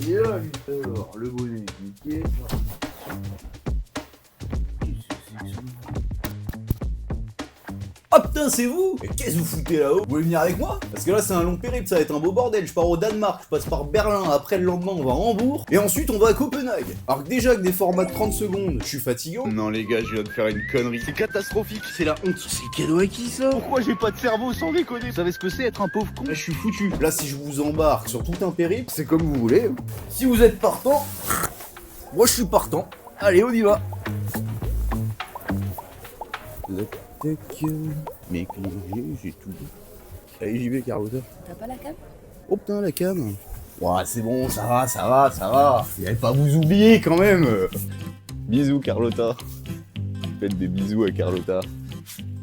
Et là, alors, le bonnet, nickel. Ah putain, c'est vous? Mais qu'est-ce que vous foutez là-haut? Vous voulez venir avec moi? Parce que là, c'est un long périple, ça va être un beau bordel. Je pars au Danemark, je passe par Berlin, après le lendemain, on va à Hambourg, et ensuite, on va à Copenhague. Alors que déjà, avec des formats de 30 secondes, je suis fatigant. Non les gars, je viens de faire une connerie. C'est catastrophique. C'est la honte. C'est cadeau à qui ça? Pourquoi j'ai pas de cerveau sans déconner? Vous savez ce que c'est être un pauvre con? Là, je suis foutu. Là, si je vous embarque sur tout un périple, c'est comme vous voulez. Si vous êtes partant, moi je suis partant. Allez, on y va. Mes clés, j'ai tout. Allez, j'y vais, Carlotta. T'as pas la cam? Oh putain, la cam. Ouais, c'est bon, ça va, ça va, ça va. Vous allez pas vous oublier quand même. Bisous Carlotta. Faites des bisous à Carlotta.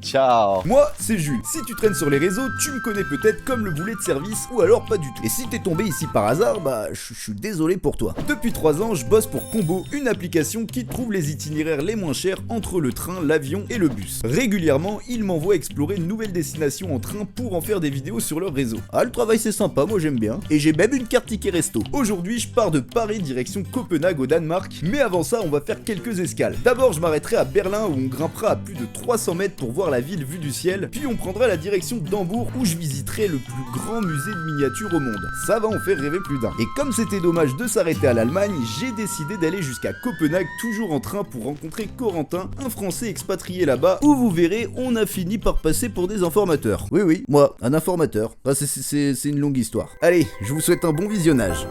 Ciao. Moi, c'est Jules. Si tu traînes sur les réseaux, tu me connais peut-être comme le boulet de service ou alors pas du tout. Et si t'es tombé ici par hasard, bah je suis désolé pour toi. Depuis 3 ans, je bosse pour Combo, une application qui trouve les itinéraires les moins chers entre le train, l'avion et le bus. Régulièrement, ils m'envoient explorer de nouvelles destinations en train pour en faire des vidéos sur leur réseau. Ah, le travail c'est sympa, moi j'aime bien. Et j'ai même une carte ticket resto. Aujourd'hui, je pars de Paris direction Copenhague au Danemark, mais avant ça, on va faire quelques escales. D'abord, je m'arrêterai à Berlin où on grimpera à plus de 300 mètres pour voir la ville vue du ciel, puis on prendra la direction d'Hambourg où je visiterai le plus grand musée de miniatures au monde. Ça va en faire rêver plus d'un. Et comme c'était dommage de s'arrêter à l'Allemagne, j'ai décidé d'aller jusqu'à Copenhague, toujours en train pour rencontrer Corentin, un Français expatrié là-bas, où vous verrez, on a fini par passer pour des informateurs. Oui, oui, moi, un informateur. Ah, c'est une longue histoire. Allez, je vous souhaite un bon visionnage.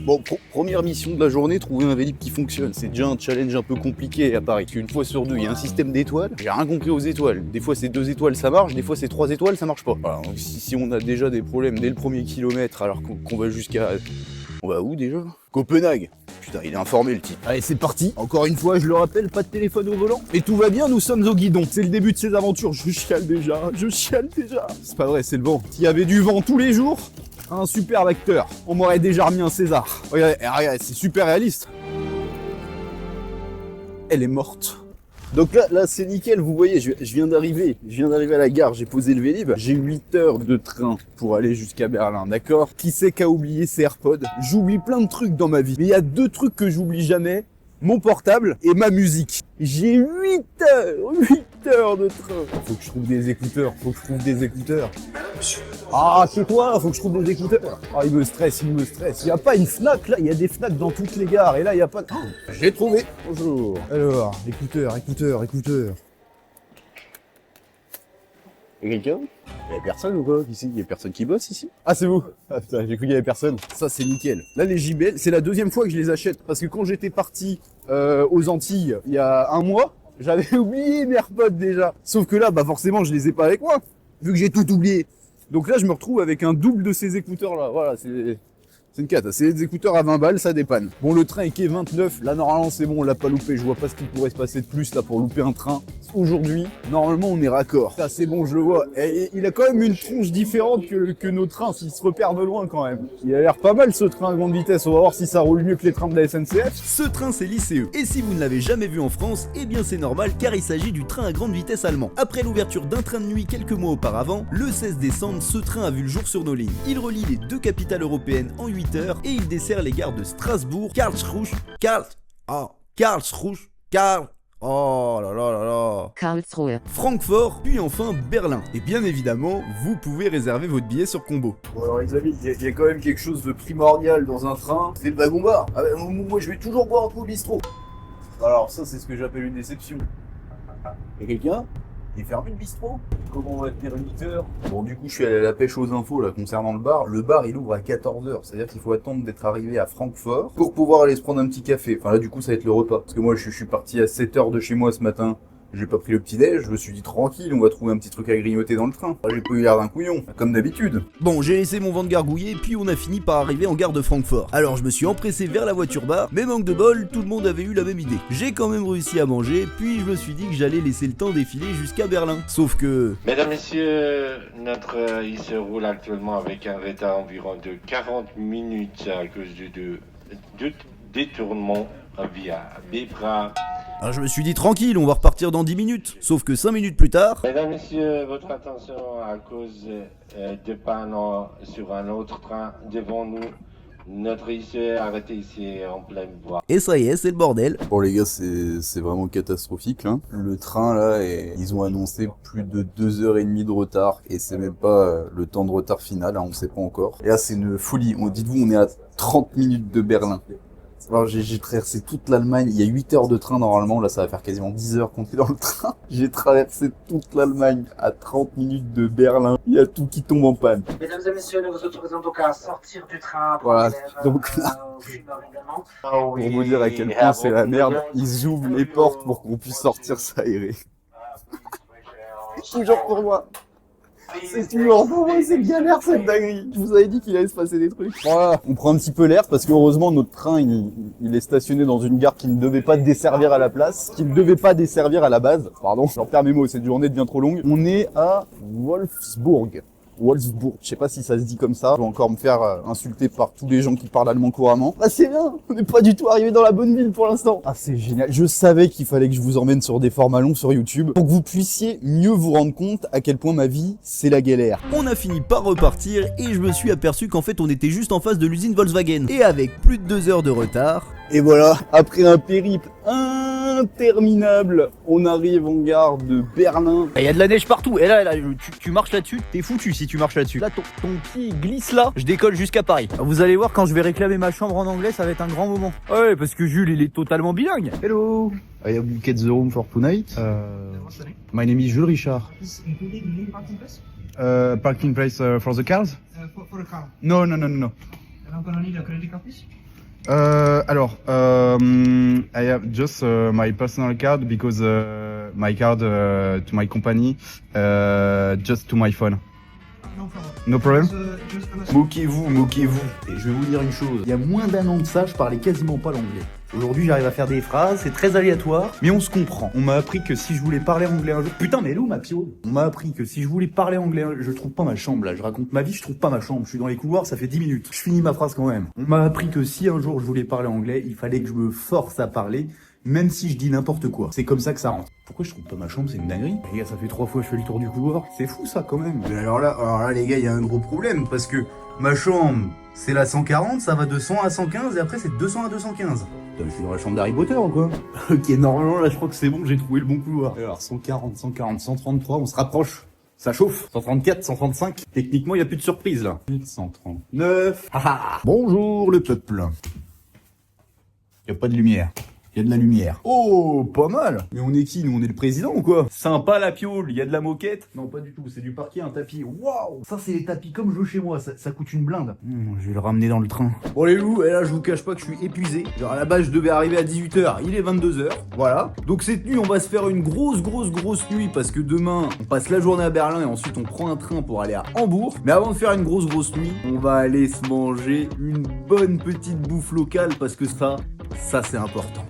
Bon, première mission de la journée, trouver un Vélib qui fonctionne. C'est déjà un challenge un peu compliqué à Paris. Une fois sur deux, il y a un système d'étoiles. J'ai rien compris aux étoiles. Des fois c'est 2 étoiles, ça marche. Des fois c'est 3 étoiles, ça marche pas. Voilà, donc si on a déjà des problèmes dès le premier kilomètre, alors qu'on va jusqu'à... On va où déjà? Copenhague. Putain, il est informé le type. Allez, c'est parti. Encore une fois, je le rappelle, pas de téléphone au volant. Et tout va bien, nous sommes au guidon. C'est le début de ces aventures. Je chiale déjà. C'est pas vrai, c'est le vent. S'il y avait du vent tous les jours... Un superbe acteur, on m'aurait déjà remis un César. Regardez, c'est super réaliste. Elle est morte. Donc là c'est nickel, vous voyez, je viens d'arriver à la gare, j'ai posé le Vélib. J'ai 8 heures de train pour aller jusqu'à Berlin, d'accord? Qui c'est qui a oublié ses AirPods? J'oublie plein de trucs dans ma vie, mais il y a 2 trucs que j'oublie jamais. Mon portable et ma musique. J'ai 8 heures de train. Faut que je trouve des écouteurs, Ah, c'est toi, faut que je trouve des écouteurs. Ah, il me stresse. Il y a pas une Fnac là, il y a des Fnac dans toutes les gares et là il y a pas. Oh, j'ai trouvé. Bonjour. Alors, écouteurs. Y'a quelqu'un? Y'a personne ou quoi ici? Y'a personne qui bosse ici? Ah, c'est vous? Ah putain, j'ai cru qu'il y avait personne. Ça, c'est nickel. Là, les JBL, c'est la 2e fois que je les achète. Parce que quand j'étais parti aux Antilles il y a 1 mois, j'avais oublié mes AirPods déjà. Sauf que là, bah forcément, je les ai pas avec moi, vu que j'ai tout oublié. Donc là, je me retrouve avec un double de ces écouteurs-là. Voilà, c'est une cata. C'est des écouteurs à 20 balles, ça dépanne. Bon, le train est quai 29. Là, normalement, c'est bon, on l'a pas loupé. Je vois pas ce qui pourrait se passer de plus là pour louper un train. Aujourd'hui, normalement, on est raccord. Ça, c'est bon, je le vois. Et il a quand même une tronche différente que nos trains, s'il se repère de loin quand même. Il a l'air pas mal ce train à grande vitesse. On va voir si ça roule mieux que les trains de la SNCF. Ce train, c'est l'ICE. Et si vous ne l'avez jamais vu en France, eh bien c'est normal car il s'agit du train à grande vitesse allemand. Après l'ouverture d'un train de nuit quelques mois auparavant, le 16 décembre, ce train a vu le jour sur nos lignes. Il relie les 2 capitales européennes en 8 heures et il dessert les gares de Strasbourg, Karlsruhe, Karlsruhe. Francfort, puis enfin Berlin. Et bien évidemment, vous pouvez réserver votre billet sur Combo. Bon alors les amis, il y a quand même quelque chose de primordial dans un train, c'est le wagon-bar. Ah bah, moi je vais toujours boire un coup au bistrot. Alors ça c'est ce que j'appelle une déception. Y'a quelqu'un? Il est fermé le bistrot? Comment on va tenir 8 heures? Bon du coup je suis allé à la pêche aux infos là concernant le bar. Le bar il ouvre à 14h, c'est-à-dire qu'il faut attendre d'être arrivé à Francfort pour pouvoir aller se prendre un petit café. Enfin là du coup ça va être le repas. Parce que moi je suis parti à 7h de chez moi ce matin. J'ai pas pris le petit déj, je me suis dit tranquille, on va trouver un petit truc à grignoter dans le train. J'ai pas eu l'air d'un couillon, comme d'habitude. Bon, j'ai laissé mon ventre gargouiller, puis on a fini par arriver en gare de Francfort. Alors je me suis empressé vers la voiture bar, mais manque de bol, tout le monde avait eu la même idée. J'ai quand même réussi à manger, puis je me suis dit que j'allais laisser le temps défiler jusqu'à Berlin. Sauf que... Mesdames, Messieurs, notre il se roule actuellement avec un retard environ de 40 minutes à cause de détournement via Bebra Alors je me suis dit tranquille, on va repartir dans 10 minutes. Sauf que 5 minutes plus tard... Mesdames, Messieurs, votre attention à cause de panne sur un autre train devant nous. Notre ICE est arrêté ici en pleine voie. Et ça y est, c'est le bordel. Bon les gars, c'est vraiment catastrophique là. Le train là, ils ont annoncé plus de 2h30 de retard et c'est même pas le temps de retard final, hein, on sait pas encore. Et là c'est une folie, dites-vous on est à 30 minutes de Berlin. Alors j'ai traversé toute l'Allemagne, il y a 8 heures de train normalement, là ça va faire quasiment 10 heures qu'on est dans le train. J'ai traversé toute l'Allemagne à 30 minutes de Berlin, il y a tout qui tombe en panne. Mesdames et messieurs, nous vous autorisons donc à sortir du train. Voilà, Pour donc là, également. pour vous dire à quel point c'est la merde, ils ouvrent les portes pour qu'on puisse sortir s'aérer. Toujours pour moi. C'est toujours pour moi, c'est galère cette dinguerie. Je vous avais dit qu'il allait se passer des trucs. Voilà, on prend un petit peu l'air parce que heureusement notre train il est stationné dans une gare qui ne devait pas desservir à la place, qui ne devait pas desservir à la base. Pardon, j'en perds mes mots, cette journée devient trop longue. On est à Wolfsburg. Wolfsburg, je sais pas si ça se dit comme ça, je vais encore me faire insulter par tous les gens qui parlent allemand couramment. Ah c'est bien, on n'est pas du tout arrivé dans la bonne ville pour l'instant. Ah c'est génial, je savais qu'il fallait que je vous emmène sur des formats longs sur YouTube pour que vous puissiez mieux vous rendre compte à quel point ma vie c'est la galère. On a fini par repartir et je me suis aperçu qu'en fait on était juste en face de l'usine Volkswagen. Et avec plus de 2 heures de retard... Et voilà, après un périple interminable, on arrive en gare de Berlin. Il y a de la neige partout, et là tu marches là-dessus, t'es foutu si tu marches là-dessus. Là ton pied glisse là, je décolle jusqu'à Paris. Alors, vous allez voir quand je vais réclamer ma chambre en anglais, ça va être un grand moment. Ouais, parce que Jules il est totalement bilingue. Hello, I have booked the room for tonight. My name is Jules Richard. Parking place for the cars? For the car. No. And I'm gonna need a credit card, please. I have just my personal card because my card to my company just to my phone. No problem. No problem? Just gonna... Moquez-vous. Et je vais vous dire une chose, il y a moins d'un an de ça, je parlais quasiment pas l'anglais. Aujourd'hui, j'arrive à faire des phrases, c'est très aléatoire, mais on se comprend. On m'a appris que si je voulais parler anglais un jour... Putain, mais elle est où ma pio? On m'a appris que si je voulais parler anglais je trouve pas ma chambre, là. Je raconte ma vie, je trouve pas ma chambre. Je suis dans les couloirs, ça fait 10 minutes. Je finis ma phrase quand même. On m'a appris que si un jour je voulais parler anglais, il fallait que je me force à parler, même si je dis n'importe quoi. C'est comme ça que ça rentre. Pourquoi je trouve pas ma chambre? C'est une dinguerie. Les gars, ça fait 3 fois que je fais le tour du couloir. C'est fou, ça, quand même. Mais alors là, les gars, il y a un gros problème, parce que ma chambre, c'est la 140, ça va de 100 à 115, et après c'est de 200 à 215. Putain, je suis dans la chambre d'Harry Potter ou quoi? Ok, normalement, là, je crois que c'est bon, j'ai trouvé le bon couloir. Alors, 140, 133, on se rapproche. Ça chauffe. 134, 135. Techniquement, il n'y a plus de surprise, là. 139. Bonjour le peuple. Il n'y a pas de lumière. Il y a de la lumière. Oh, pas mal. Mais on est qui, nous? On est le président ou quoi? Sympa la piole, il y a de la moquette. Non, pas du tout, c'est du parquet, un tapis. Waouh! Ça, c'est les tapis comme je veux chez moi, ça coûte une blinde. Je vais le ramener dans le train. Bon, les loups, et là, je vous cache pas que je suis épuisé. Genre, à la base, je devais arriver à 18h, il est 22h. Voilà. Donc, cette nuit, on va se faire une grosse nuit parce que demain, on passe la journée à Berlin et ensuite, on prend un train pour aller à Hambourg. Mais avant de faire une grosse nuit, on va aller se manger une bonne petite bouffe locale parce que ça, c'est important.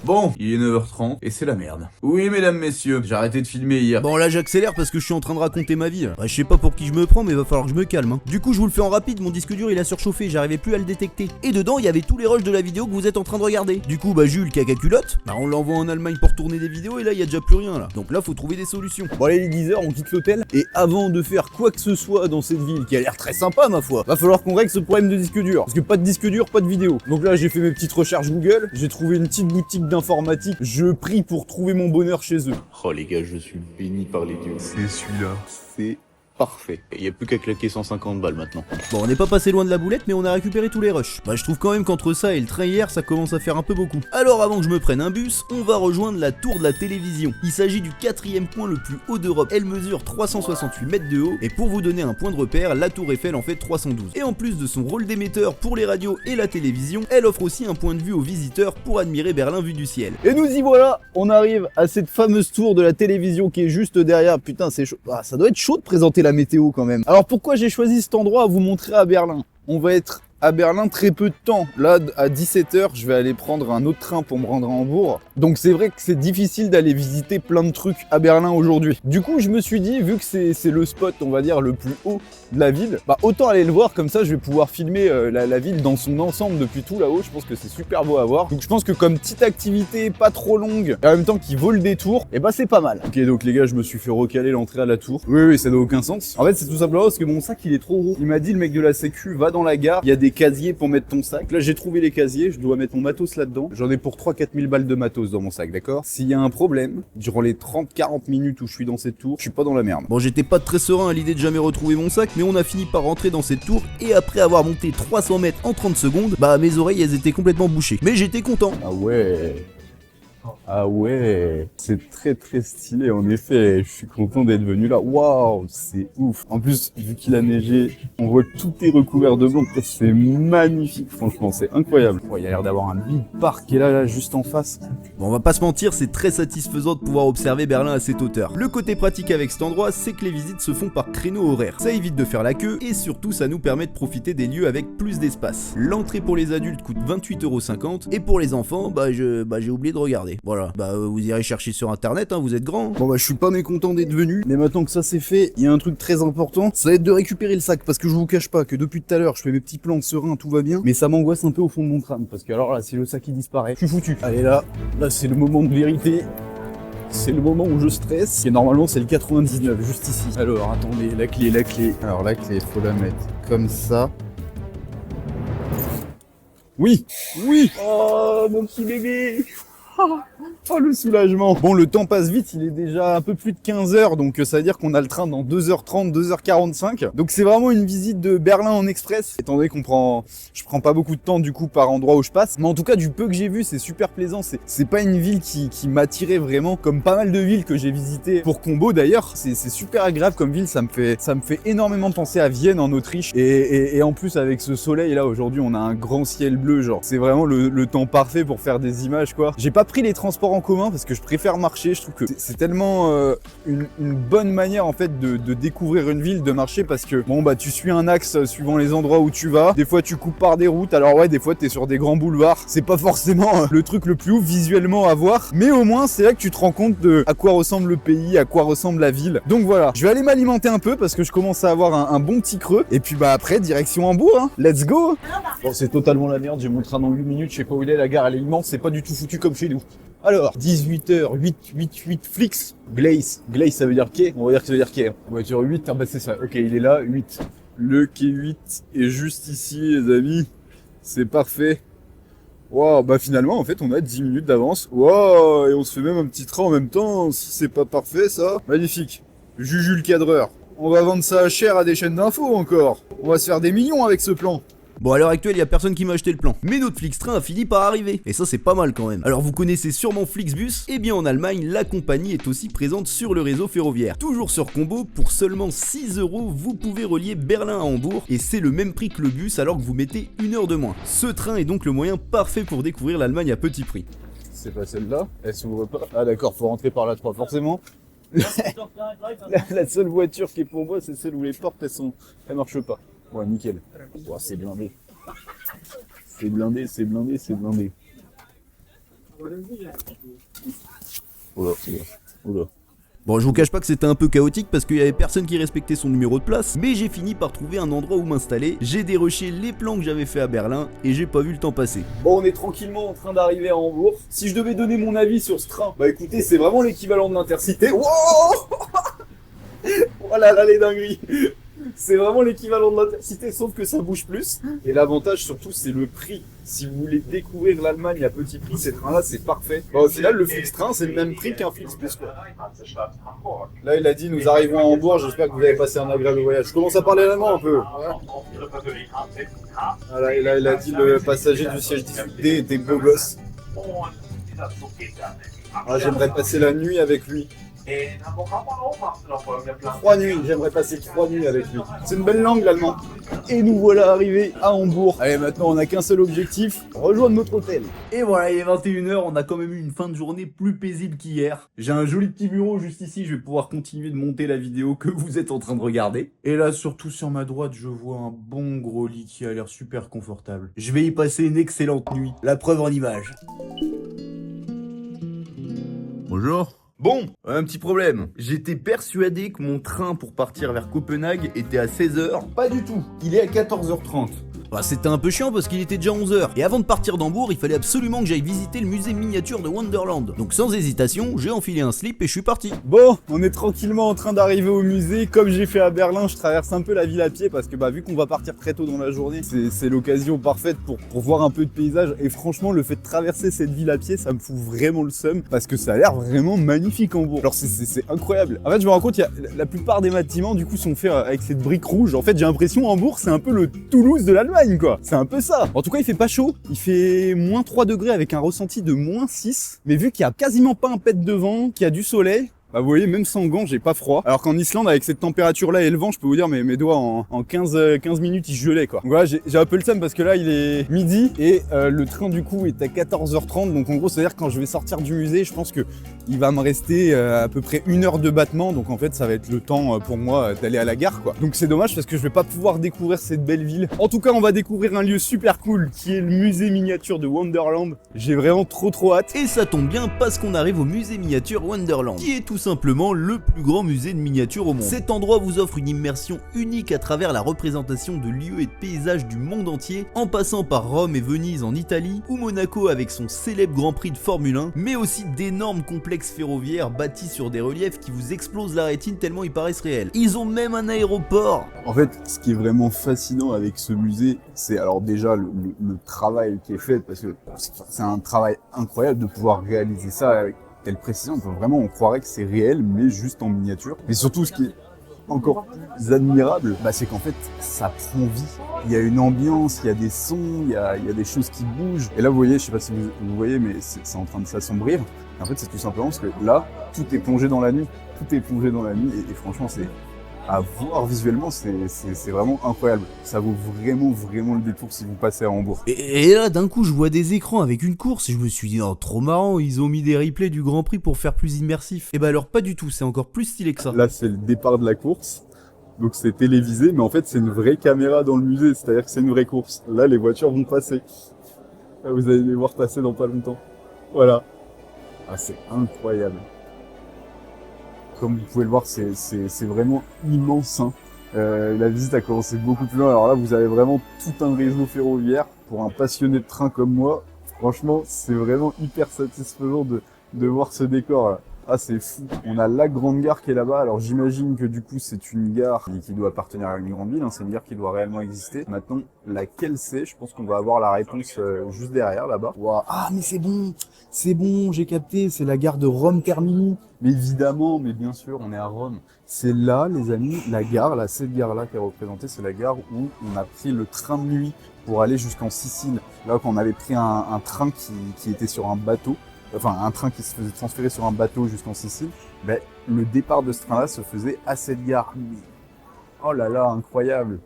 Bon, il est 9h30 et c'est la merde. Oui, mesdames, messieurs, j'ai arrêté de filmer hier. Bon, là, j'accélère parce que je suis en train de raconter ma vie. Je sais pas pour qui je me prends, mais va falloir que je me calme. Du coup, je vous le fais en rapide, mon disque dur il a surchauffé, j'arrivais plus à le détecter. Et dedans, il y avait tous les rushs de la vidéo que vous êtes en train de regarder. Du coup, Jules, caca culotte, on l'envoie en Allemagne pour tourner des vidéos et là, il y a déjà plus rien là. Donc là, faut trouver des solutions. Bon, allez, les 10h, on quitte l'hôtel. Et avant de faire quoi que ce soit dans cette ville qui a l'air très sympa, ma foi, va falloir qu'on règle ce problème de disque dur. Parce que pas de disque dur, pas de vidéo. Donc là, j'ai fait mes petites recherches Google, j'ai trouvé une petite boutique d'informatique. Je prie pour trouver mon bonheur chez eux. Oh les gars, je suis béni par les dieux. C'est celui-là. C'est parfait. Il n'y a plus qu'à claquer 150 balles maintenant. Bon, on n'est pas passé loin de la boulette, mais on a récupéré tous les rushs. Je trouve quand même qu'entre ça et le train hier, ça commence à faire un peu beaucoup. Alors avant que je me prenne un bus, on va rejoindre la tour de la télévision. Il s'agit du 4e point le plus haut d'Europe. Elle mesure 368 mètres de haut, et pour vous donner un point de repère, la tour Eiffel en fait 312. Et en plus de son rôle d'émetteur pour les radios et la télévision, elle offre aussi un point de vue aux visiteurs pour admirer Berlin vue du ciel. Et nous y voilà, on arrive à cette fameuse tour de la télévision qui est juste derrière. Putain, c'est chaud. Ça doit être chaud de présenter la météo quand même. Alors pourquoi j'ai choisi cet endroit à vous montrer à Berlin? On va être à Berlin très peu de temps. Là, à 17h, je vais aller prendre un autre train pour me rendre à Hambourg. Donc c'est vrai que c'est difficile d'aller visiter plein de trucs à Berlin aujourd'hui. Du coup, je me suis dit, vu que c'est le spot, on va dire, le plus haut de la ville, bah autant aller le voir, comme ça je vais pouvoir filmer la ville dans son ensemble depuis tout là-haut. Je pense que c'est super beau à voir. Donc je pense que comme petite activité pas trop longue, et en même temps qui vaut le détour, et bah c'est pas mal. Ok, donc les gars, je me suis fait recaler l'entrée à la tour. Oui, ça n'a aucun sens. En fait, c'est tout simplement parce que mon sac il est trop gros. Il m'a dit, le mec de la sécu, va dans la gare, il y a des casiers pour mettre ton sac. Là, j'ai trouvé les casiers, je dois mettre mon matos là-dedans. J'en ai pour 3-4 000 balles de matos dans mon sac, d'accord? S'il y a un problème, durant les 30-40 minutes où je suis dans cette tour, je suis pas dans la merde. Bon, j'étais pas très serein à l'idée de jamais retrouver mon sac, mais on a fini par rentrer dans cette tour, et après avoir monté 300 mètres en 30 secondes, bah mes oreilles elles étaient complètement bouchées. Mais j'étais content. Ah ouais. Ah ouais, c'est très très stylé en effet, je suis content d'être venu là, waouh, c'est ouf. En plus, vu qu'il a neigé, on voit que tout est recouvert de blanc, c'est magnifique franchement, c'est incroyable. Oh, il y a l'air d'avoir un big parc qui est là juste en face. Bon, on va pas se mentir, c'est très satisfaisant de pouvoir observer Berlin à cette hauteur. Le côté pratique avec cet endroit, c'est que les visites se font par créneau horaire. Ça évite de faire la queue, et surtout ça nous permet de profiter des lieux avec plus d'espace. L'entrée pour les adultes coûte 28,50 €, et pour les enfants, bah j'ai oublié de regarder. Voilà, bah vous irez chercher sur internet, hein, vous êtes grands. Bon bah je suis pas mécontent d'être venu, mais maintenant que ça c'est fait, il y a un truc très important, ça va être de récupérer le sac, parce que je vous cache pas que depuis tout à l'heure, je fais mes petits plans sereins, tout va bien, mais ça m'angoisse un peu au fond de mon crâne, parce que alors là, si le sac il disparaît, je suis foutu. Allez là c'est le moment de vérité. C'est le moment où je stresse, et normalement c'est le 99, juste ici. Alors attendez, la clé. Alors la clé, faut la mettre comme ça. Oui. Oh mon petit bébé. Oh le soulagement. Bon, le temps passe vite, il est déjà un peu plus de 15 h, donc ça veut dire qu'on a le train dans 2h30, 2h45. Donc c'est vraiment une visite de Berlin en express, étant donné qu'on je prends pas beaucoup de temps du coup par endroit où je passe. Mais en tout cas, du peu que j'ai vu, c'est super plaisant. C'est pas une ville qui m'attirait vraiment, comme pas mal de villes que j'ai visitées pour combo d'ailleurs. C'est super agréable comme ville, ça me fait énormément penser à Vienne en Autriche. Et en plus avec ce soleil là, aujourd'hui on a un grand ciel bleu, genre c'est vraiment le temps parfait pour faire des images quoi. J'ai pas pris les transports en commun parce que je préfère marcher, je trouve que c'est tellement une bonne manière en fait de découvrir une ville, de marcher, parce que bon bah tu suis un axe suivant les endroits où tu vas, des fois tu coupes par des routes, alors ouais des fois t'es sur des grands boulevards, c'est pas forcément le truc le plus ouf visuellement à voir, mais au moins c'est là que tu te rends compte de à quoi ressemble le pays, à quoi ressemble la ville. Donc voilà, je vais aller m'alimenter un peu parce que je commence à avoir un bon petit creux, et puis bah après direction Hambourg, hein. Let's go. Bon c'est totalement la merde, j'ai mon train dans 8 minutes, je sais pas où il est, la gare elle est immense, c'est pas du tout foutu comme chez nous. Alors, 18h, 8 Flix, Glace ça veut dire quai, on va dire que ça veut dire quai. Voiture 8, ah bah c'est ça, ok il est là, 8. Le quai 8 est juste ici les amis, c'est parfait. Wow, bah finalement en fait on a 10 minutes d'avance, wow, et on se fait même un petit train en même temps, si c'est pas parfait ça. Magnifique, Juju le cadreur, on va vendre ça cher à des chaînes d'infos encore, on va se faire des millions avec ce plan. Bon, à l'heure actuelle, il y a personne qui m'a acheté le plan. Mais notre Flixtrain a fini par arriver. Et ça, c'est pas mal quand même. Alors, vous connaissez sûrement Flixbus. Et bien, en Allemagne, la compagnie est aussi présente sur le réseau ferroviaire. Toujours sur Combo, pour seulement 6 €, vous pouvez relier Berlin à Hambourg. Et c'est le même prix que le bus alors que vous mettez 1 heure de moins. Ce train est donc le moyen parfait pour découvrir l'Allemagne à petit prix. C'est pas celle-là, elle s'ouvre pas. Ah d'accord, faut rentrer par la 3 forcément. La seule voiture qui est pour moi, c'est celle où les portes elles marchent pas. Ouais, nickel. Oh, c'est blindé. C'est blindé. Oula. Bon, je vous cache pas que c'était un peu chaotique parce qu'il y avait personne qui respectait son numéro de place, mais j'ai fini par trouver un endroit où m'installer. J'ai dérushé les plans que j'avais fait à Berlin et j'ai pas vu le temps passer. Bon, on est tranquillement en train d'arriver à Hambourg. Si je devais donner mon avis sur ce train, bah écoutez, c'est vraiment l'équivalent de l'Intercité. Wow. Oh là là, les dingueries. C'est vraiment l'équivalent de l'Intercité, sauf que ça bouge plus. Et l'avantage surtout, c'est le prix. Si vous voulez découvrir l'Allemagne à petit prix, ces trains-là, c'est parfait. Bon, au final, le Flixtrain, c'est le même prix qu'un Flixbus, quoi. Là, il a dit, nous arrivons à Hambourg, j'espère que vous avez passé un agréable voyage. Je commence à parler allemand un peu. Voilà, et là, il a dit, le passager du siège 18D était beau gosse. Ah, j'aimerais passer la nuit avec lui. 3 nuits, j'aimerais passer 3 nuits avec lui. C'est une belle langue l'allemand. Et nous voilà arrivés à Hambourg. Allez, maintenant on n'a qu'un seul objectif, rejoindre notre hôtel. Et voilà, il est 21h, on a quand même eu une fin de journée plus paisible qu'hier. J'ai un joli petit bureau juste ici, je vais pouvoir continuer de monter la vidéo que vous êtes en train de regarder. Et là, surtout sur ma droite, je vois un bon gros lit qui a l'air super confortable. Je vais y passer une excellente nuit, la preuve en image. Bonjour. Bon, un petit problème. J'étais persuadé que mon train pour partir vers Copenhague était à 16h. Pas du tout, il est à 14h30. Bah, c'était un peu chiant parce qu'il était déjà 11h. Et avant de partir d'Hambourg, il fallait absolument que j'aille visiter le musée miniature de Wonderland. Donc sans hésitation, j'ai enfilé un slip et je suis parti. Bon, on est tranquillement en train d'arriver au musée. Comme j'ai fait à Berlin, je traverse un peu la ville à pied parce que vu qu'on va partir très tôt dans la journée, c'est l'occasion parfaite pour voir un peu de paysage. Et franchement, le fait de traverser cette ville à pied, ça me fout vraiment le seum parce que ça a l'air vraiment magnifique Hambourg. Alors c'est incroyable. En fait, je me rends compte, la plupart des bâtiments du coup sont faits avec cette brique rouge. En fait, j'ai l'impression Hambourg, c'est un peu le Toulouse de l'Allemagne quoi. C'est un peu ça. En tout cas, il fait pas chaud. Il fait moins 3 degrés avec un ressenti de moins 6. Mais vu qu'il y a quasiment pas un pet de vent, qu'il y a du soleil, bah vous voyez, même sans gants, j'ai pas froid. Alors qu'en Islande, avec cette température-là et le vent, je peux vous dire, mes doigts en 15 minutes, ils gelaient quoi. Donc voilà, j'ai un peu le seum parce que là, il est midi et le train du coup est à 14h30. Donc en gros, c'est-à-dire quand je vais sortir du musée, je pense que il va me rester à peu près 1 heure de battement. Donc en fait, ça va être le temps pour moi d'aller à la gare quoi. Donc c'est dommage parce que je vais pas pouvoir découvrir cette belle ville. En tout cas, on va découvrir un lieu super cool qui est le musée miniature de Wonderland. J'ai vraiment trop hâte. Et ça tombe bien parce qu'on arrive au musée miniature Wonderland, qui est tout simplement le plus grand musée de miniatures au monde. Cet endroit vous offre une immersion unique à travers la représentation de lieux et de paysages du monde entier, en passant par Rome et Venise en Italie, ou Monaco avec son célèbre Grand Prix de Formule 1, mais aussi d'énormes complexes ferroviaires bâtis sur des reliefs qui vous explosent la rétine tellement ils paraissent réels. Ils ont même un aéroport. En fait, ce qui est vraiment fascinant avec ce musée, c'est alors déjà le travail qui est fait, parce que c'est un travail incroyable de pouvoir réaliser ça avec telle précision. Enfin, vraiment, on croirait que c'est réel, mais juste en miniature. Mais surtout, ce qui est encore plus admirable, c'est qu'en fait, ça prend vie. Il y a une ambiance, il y a des sons, il y a des choses qui bougent. Et là, vous voyez, je sais pas si vous voyez, mais c'est en train de s'assombrir. En fait, c'est tout simplement parce que là, tout est plongé dans la nuit. Tout est plongé dans la nuit. Et franchement, c'est à voir visuellement, c'est vraiment incroyable. Ça vaut vraiment le détour si vous passez à Hambourg. Et là, d'un coup, je vois des écrans avec une course et je me suis dit, oh, trop marrant, ils ont mis des replays du Grand Prix pour faire plus immersif. Et alors, pas du tout, c'est encore plus stylé que ça. Là, c'est le départ de la course. Donc, c'est télévisé, mais en fait, c'est une vraie caméra dans le musée. C'est-à-dire que c'est une vraie course. Là, les voitures vont passer. Là, vous allez les voir passer dans pas longtemps. Voilà. Ah, c'est incroyable. Comme vous pouvez le voir, c'est vraiment immense. Hein. La visite a commencé beaucoup plus loin. Alors là, vous avez vraiment tout un réseau ferroviaire. Pour un passionné de train comme moi, franchement, c'est vraiment hyper satisfaisant de voir ce décor là. Ah, c'est fou. On a la grande gare qui est là-bas. Alors j'imagine que du coup, c'est une gare qui doit appartenir à une grande ville. Hein. C'est une gare qui doit réellement exister. Maintenant, laquelle c'est? Je pense qu'on va avoir la réponse juste derrière, là-bas. Wow. Ah, mais c'est bon, j'ai capté. C'est la gare de Rome Termini. Mais évidemment, mais bien sûr, on est à Rome. C'est là, les amis, la gare, là, cette gare-là qui est représentée, c'est la gare où on a pris le train de nuit pour aller jusqu'en Sicile. Là, quand on avait pris un train qui était sur un bateau, enfin un train qui se faisait transférer sur un bateau jusqu'en Sicile, le départ de ce train-là se faisait à cette gare. Oh là là, incroyable.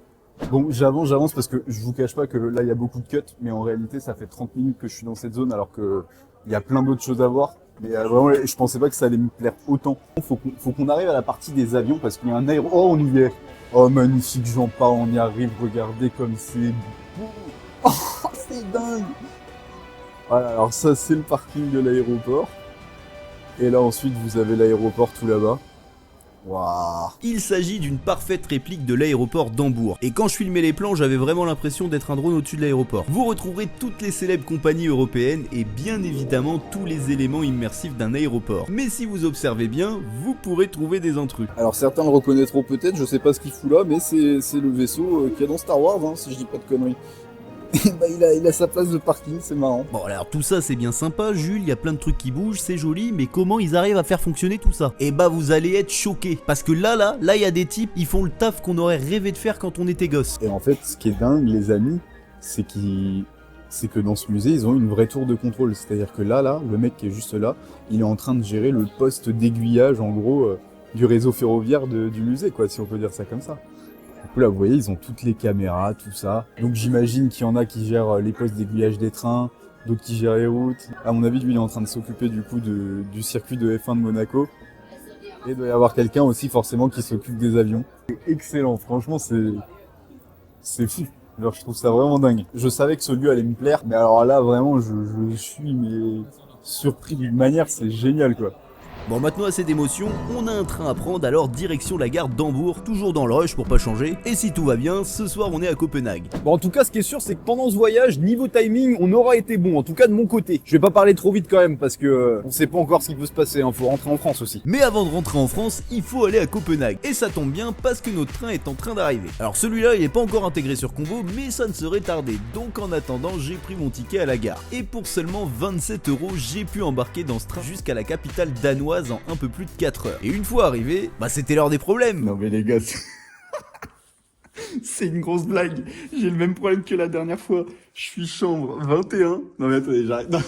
Bon, j'avance parce que je vous cache pas que là, il y a beaucoup de cuts, mais en réalité, ça fait 30 minutes que je suis dans cette zone alors que il y a plein d'autres choses à voir. Mais vraiment, je pensais pas que ça allait me plaire autant. Faut qu'on arrive à la partie des avions parce qu'il y a un aéro... Oh, on y est. Oh, magnifique, j'en parle, on y arrive. Regardez comme c'est beau. Oh, c'est dingue. Voilà, alors ça, c'est le parking de l'aéroport. Et là, ensuite, vous avez l'aéroport tout là-bas. Waouh. Il s'agit d'une parfaite réplique de l'aéroport d'Hambourg. Et quand je filmais les plans, j'avais vraiment l'impression d'être un drone au-dessus de l'aéroport. Vous retrouverez toutes les célèbres compagnies européennes et bien évidemment tous les éléments immersifs d'un aéroport. Mais si vous observez bien, vous pourrez trouver des intrus. Alors certains le reconnaîtront peut-être, je sais pas ce qu'il fout là, mais c'est le vaisseau qu'il y a dans Star Wars, hein, si je dis pas de conneries. Il a sa place de parking, c'est marrant. Bon alors tout ça c'est bien sympa Jules, il y a plein de trucs qui bougent, c'est joli, mais comment ils arrivent à faire fonctionner tout ça? Et vous allez être choqués, parce que là il y a des types, ils font le taf qu'on aurait rêvé de faire quand on était gosse. Et en fait, ce qui est dingue les amis, c'est qu'ils c'est que dans ce musée, ils ont une vraie tour de contrôle. C'est-à-dire que là, le mec qui est juste là, il est en train de gérer le poste d'aiguillage, en gros, du réseau ferroviaire du musée, quoi, si on peut dire ça comme ça. Du coup, là, vous voyez, ils ont toutes les caméras, tout ça. Donc j'imagine qu'il y en a qui gèrent les postes d'aiguillage des trains, d'autres qui gèrent les routes. À mon avis, lui, il est en train de s'occuper du coup du circuit de F1 de Monaco. Et il doit y avoir quelqu'un aussi forcément qui s'occupe des avions. C'est excellent, franchement, c'est fou. Genre, je trouve ça vraiment dingue. Je savais que ce lieu allait me plaire, mais alors là, vraiment, je suis mais surpris d'une manière, c'est génial, quoi. Bon, maintenant assez d'émotion, on a un train à prendre, alors direction la gare d'Hambourg, toujours dans le rush pour pas changer. Et si tout va bien, ce soir on est à Copenhague. Bon, en tout cas, ce qui est sûr, c'est que pendant ce voyage, niveau timing, on aura été bon. En tout cas, de mon côté. Je vais pas parler trop vite quand même, parce que on sait pas encore ce qui peut se passer. Hein. Faut rentrer en France aussi. Mais avant de rentrer en France, il faut aller à Copenhague. Et ça tombe bien parce que notre train est en train d'arriver. Alors celui-là, il est pas encore intégré sur Convo, mais ça ne serait tardé. Donc en attendant, j'ai pris mon ticket à la gare. Et pour seulement 27 €, j'ai pu embarquer dans ce train jusqu'à la capitale danoise en un peu plus de 4 heures. Et une fois arrivé, bah c'était l'heure des problèmes. Non mais les gars, c'est une grosse blague. J'ai le même problème que la dernière fois. Je suis chambre 21. Non mais attendez, j'arrive. Non,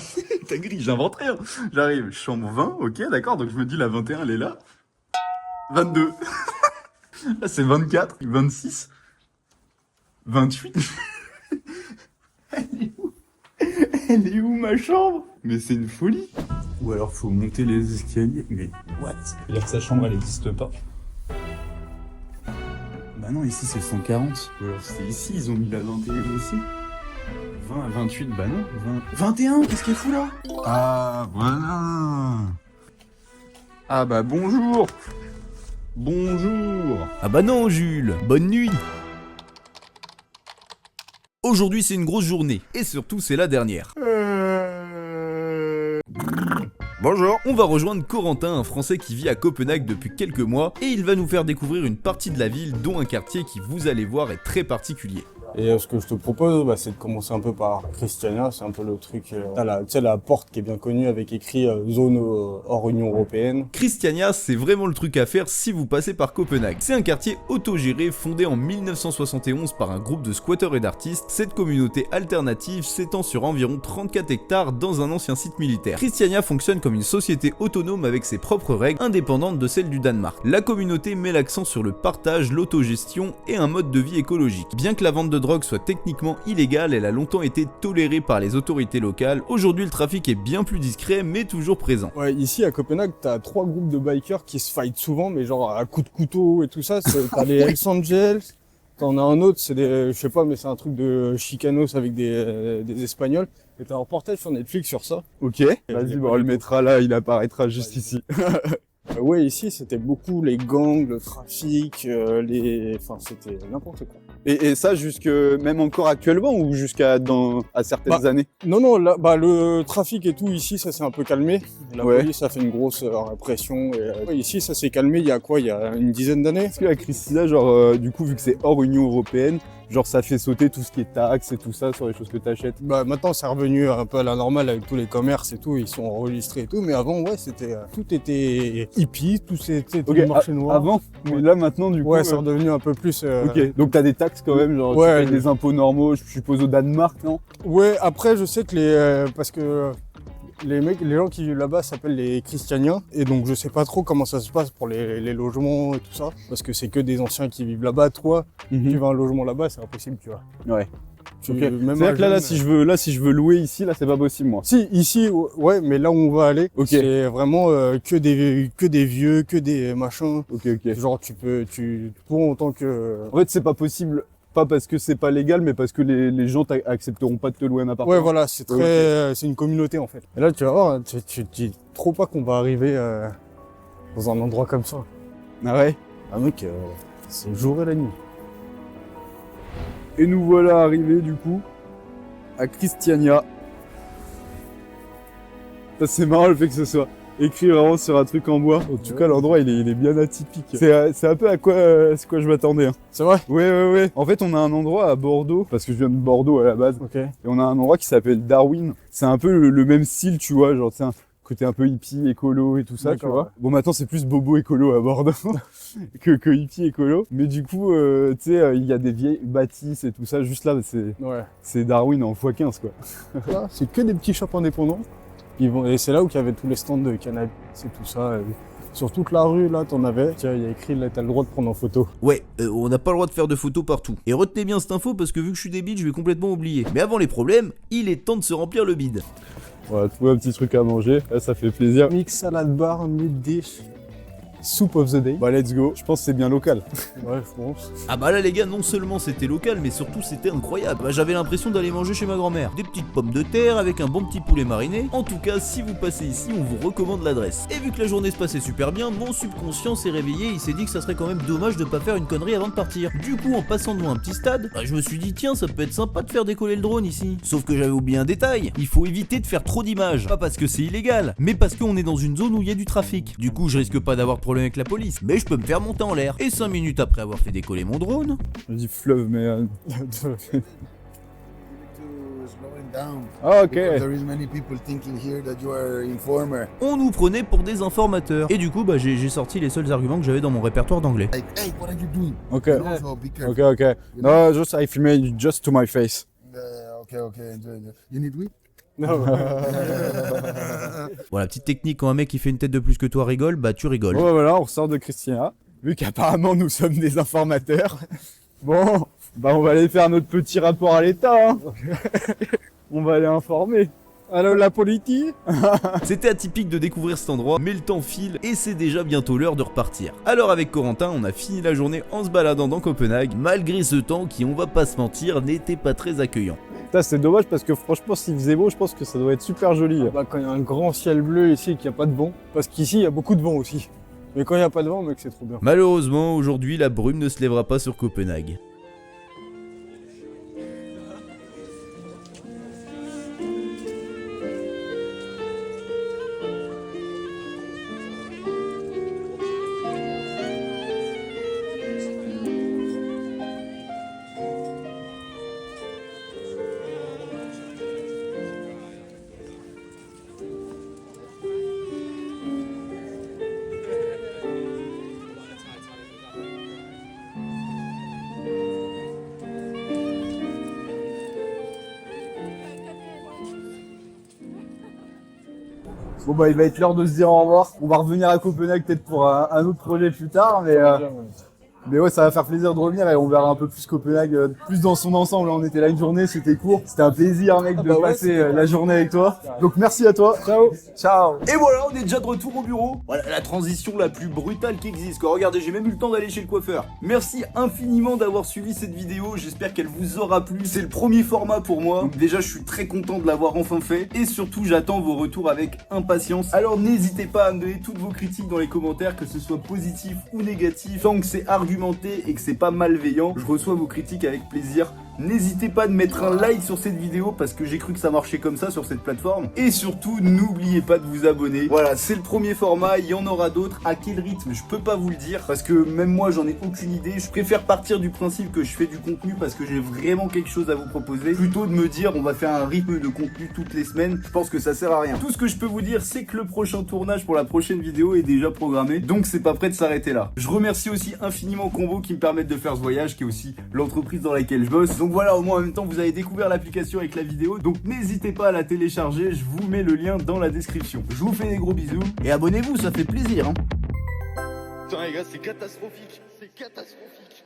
t'as gris, j'invente rien. J'arrive, chambre 20, ok, d'accord. Donc je me dis la 21, elle est là. 22. Là c'est 24, 26, 28. Elle est où ma chambre? Mais c'est une folie. Ou alors faut monter les escaliers. Mais what? C'est-à-dire que sa chambre elle n'existe pas. Bah non, ici c'est 140. Ou alors c'est ici, ils ont mis la 21 ici. 20 à 28, bah non. 21, qu'est-ce qu'elle fout là? Ah, voilà. Ah bah bonjour. Bonjour. Ah bah non Jules, bonne nuit. Aujourd'hui c'est une grosse journée, et surtout c'est la dernière. Bonjour. On va rejoindre Corentin, un Français qui vit à Copenhague depuis quelques mois, et il va nous faire découvrir une partie de la ville, dont un quartier qui, vous allez voir, est très particulier. Et ce que je te propose, c'est de commencer un peu par Christiania, c'est un peu le truc... T'as tu sais, la porte qui est bien connue avec écrit zone hors Union Européenne. Christiania, c'est vraiment le truc à faire si vous passez par Copenhague. C'est un quartier autogéré fondé en 1971 par un groupe de squatteurs et d'artistes. Cette communauté alternative s'étend sur environ 34 hectares dans un ancien site militaire. Christiania fonctionne comme une société autonome avec ses propres règles, indépendantes de celles du Danemark. La communauté met l'accent sur le partage, l'autogestion et un mode de vie écologique. Bien que la vente de drogue soit techniquement illégale, elle a longtemps été tolérée par les autorités locales. Aujourd'hui, le trafic est bien plus discret, mais toujours présent. Ouais, ici à Copenhague, t'as 3 groupes de bikers qui se fightent souvent, mais genre à coups de couteau et tout ça. T'as les Hells Angels, t'en as un autre, c'est des, je sais pas, mais c'est un truc de chicanos avec des Espagnols. Et t'as un reportage sur Netflix sur ça. Ok, vas-y, bon, on le mettra là, il apparaîtra juste ici. Ouais, ici, c'était beaucoup les gangs, le trafic, enfin, c'était n'importe quoi. Et ça jusque même encore actuellement ou jusqu'à à certaines années? Non, là, le trafic et tout ici, ça s'est un peu calmé. La police, ça fait une grosse répression. Et, ici, ça s'est calmé. Il y a quoi? Il y a une dizaine d'années. Est-ce que la Christina, genre, du coup, vu que c'est hors Union Européenne, genre ça fait sauter tout ce qui est taxes et tout ça sur les choses que t'achètes? Bah maintenant, c'est revenu un peu à la normale avec tous les commerces et tout. Ils sont enregistrés et tout. Mais avant, ouais, c'était tout était hippie, tout c'était okay, marché noir. Avant, mais là maintenant, du coup. Ouais, c'est redevenu un peu plus. Ok, donc t'as des taxes quand même, genre ouais, tu payes des impôts normaux, je suppose au Danemark, non? Ouais, après je sais que parce que les gens qui vivent là-bas s'appellent les Christianiens, et donc je sais pas trop comment ça se passe pour les logements et tout ça, parce que c'est que des anciens qui vivent là-bas. Toi, tu veux un logement là-bas, c'est impossible, tu vois. Ouais. Okay. C'est-à-dire que là, si je veux louer ici, là, c'est pas possible, moi. Si, ici, ouais, mais là où on va aller, c'est vraiment que des vieux, que des machins. Ok. Genre, tu pour autant que... En fait, c'est pas possible, pas parce que c'est pas légal, mais parce que les gens accepteront pas de te louer un appartement. Ouais, voilà, c'est très, c'est une communauté, en fait. Et là, tu vas voir, tu dis trop pas qu'on va arriver dans un endroit comme ça. Ah ouais? Ah mec, c'est le jour et la nuit. Et nous voilà arrivés du coup à Christiania. Ça c'est marrant le fait que ce soit écrit vraiment sur un truc en bois. En tout cas l'endroit il est bien atypique. C'est un peu à quoi je m'attendais. Hein. C'est vrai? Ouais. En fait on a un endroit à Bordeaux, parce que je viens de Bordeaux à la base. Ok. Et on a un endroit qui s'appelle Darwin. C'est un peu le même style, tu vois, genre côté un peu hippie, écolo et tout ça, tu D'accord, vois. ouais. Bon, maintenant, c'est plus bobo écolo à Bordeaux que hippie écolo. Mais du coup, tu sais, il y a des vieilles bâtisses et tout ça. Juste là, Ouais. c'est Darwin en x15, quoi. Là, c'est que des petits shops indépendants. Et c'est là où il y avait tous les stands de cannabis et tout ça. Et sur toute la rue, là, t'en avais. Tiens, il y a écrit, là, t'as le droit de prendre en photo. Ouais, on n'a pas le droit de faire de photos partout. Et retenez bien cette info parce que vu que je suis débile, je vais complètement oublier. Mais avant les problèmes, il est temps de se remplir le bide. On va trouver un petit truc à manger. Là, ça fait plaisir. Mix salad bar, mid dish, soup of the day. Bah, let's go. Je pense que c'est bien local. Ouais, je pense. Ah bah là les gars, non seulement c'était local, mais surtout c'était incroyable. Bah, j'avais l'impression d'aller manger chez ma grand-mère. Des petites pommes de terre avec un bon petit poulet mariné. En tout cas, si vous passez ici, on vous recommande l'adresse. Et vu que la journée se passait super bien, mon subconscient s'est réveillé, il s'est dit que ça serait quand même dommage de pas faire une connerie avant de partir. Du coup, en passant devant un petit stade, bah, je me suis dit tiens, ça peut être sympa de faire décoller le drone ici. Sauf que j'avais oublié un détail, il faut éviter de faire trop d'images. Pas parce que c'est illégal, mais parce qu'on est dans une zone où il y a du trafic. Du coup, je risque pas d'avoir de problème avec la police, mais je peux me faire monter en l'air. Et 5 minutes après avoir fait décoller mon drone, Je dis fleuve, mais... Down. Ah, ok. Because there is many people thinking here that you are informer. on nous prenait pour des informateurs. Et du coup, bah, j'ai sorti les seuls arguments que j'avais dans mon répertoire d'anglais. Like, hey, what are you doing? Ok. You know, so be careful. Ok, ok. No, just I filmed just to my face. Okay, enjoy. You need weed? Non, Voilà, petite technique, quand un mec qui fait une tête de plus que toi rigole, bah tu rigoles. Bon, bah, voilà, on ressort de Christina. Vu qu'apparemment nous sommes des informateurs. Bon, bah on va aller faire notre petit rapport à l'État. Hein. On va aller informer. Alors la politique. C'était atypique de découvrir cet endroit, mais le temps file et c'est déjà bientôt l'heure de repartir. Alors avec Corentin, on a fini la journée en se baladant dans Copenhague, malgré ce temps qui, on va pas se mentir, n'était pas très accueillant. Putain, c'est dommage parce que franchement, s'il faisait beau, je pense que ça doit être super joli. bah, quand il y a un grand ciel bleu ici et qu'il n'y a pas de vent. Parce qu'ici, il y a beaucoup de vent aussi. Mais quand il n'y a pas de vent, mec, c'est trop bien. Malheureusement, aujourd'hui, la brume ne se lèvera pas sur Copenhague. Bon bah il va être l'heure de se dire au revoir. On va revenir à Copenhague peut-être pour un autre projet plus tard, mais ouais, ça va faire plaisir de revenir et on verra un peu plus Copenhague, plus dans son ensemble. On était là une journée, c'était court. C'était un plaisir, mec, de passer la journée avec toi. Donc merci à toi. Ciao. Ciao. Et voilà, on est déjà de retour au bureau. Voilà la transition la plus brutale qui existe. Quoi. Regardez, j'ai même eu le temps d'aller chez le coiffeur. Merci infiniment d'avoir suivi cette vidéo. J'espère qu'elle vous aura plu. C'est le premier format pour moi. Déjà, je suis très content de l'avoir enfin fait. Et surtout, j'attends vos retours avec impatience. Alors n'hésitez pas à me donner toutes vos critiques dans les commentaires, que ce soit positif ou négatif. Tant que c'est argumenté et que c'est pas malveillant, je reçois vos critiques avec plaisir. N'hésitez pas de mettre un like sur cette vidéo parce que j'ai cru que ça marchait comme ça sur cette plateforme. Et surtout, n'oubliez pas de vous abonner. Voilà, c'est le premier format, il y en aura d'autres. À quel rythme, je peux pas vous le dire parce que même moi, j'en ai aucune idée. Je préfère partir du principe que je fais du contenu parce que j'ai vraiment quelque chose à vous proposer, plutôt de me dire on va faire un rythme de contenu toutes les semaines. Je pense que ça sert à rien. Tout ce que je peux vous dire, c'est que le prochain tournage pour la prochaine vidéo est déjà programmé, donc c'est pas prêt de s'arrêter là. Je remercie aussi infiniment Combo qui me permettent de faire ce voyage, qui est aussi l'entreprise dans laquelle je bosse. Donc voilà, au moins en même temps vous avez découvert l'application avec la vidéo, donc n'hésitez pas à la télécharger, je vous mets le lien dans la description. Je vous fais des gros bisous et abonnez-vous, ça fait plaisir hein. Putain les gars, c'est catastrophique, c'est catastrophique.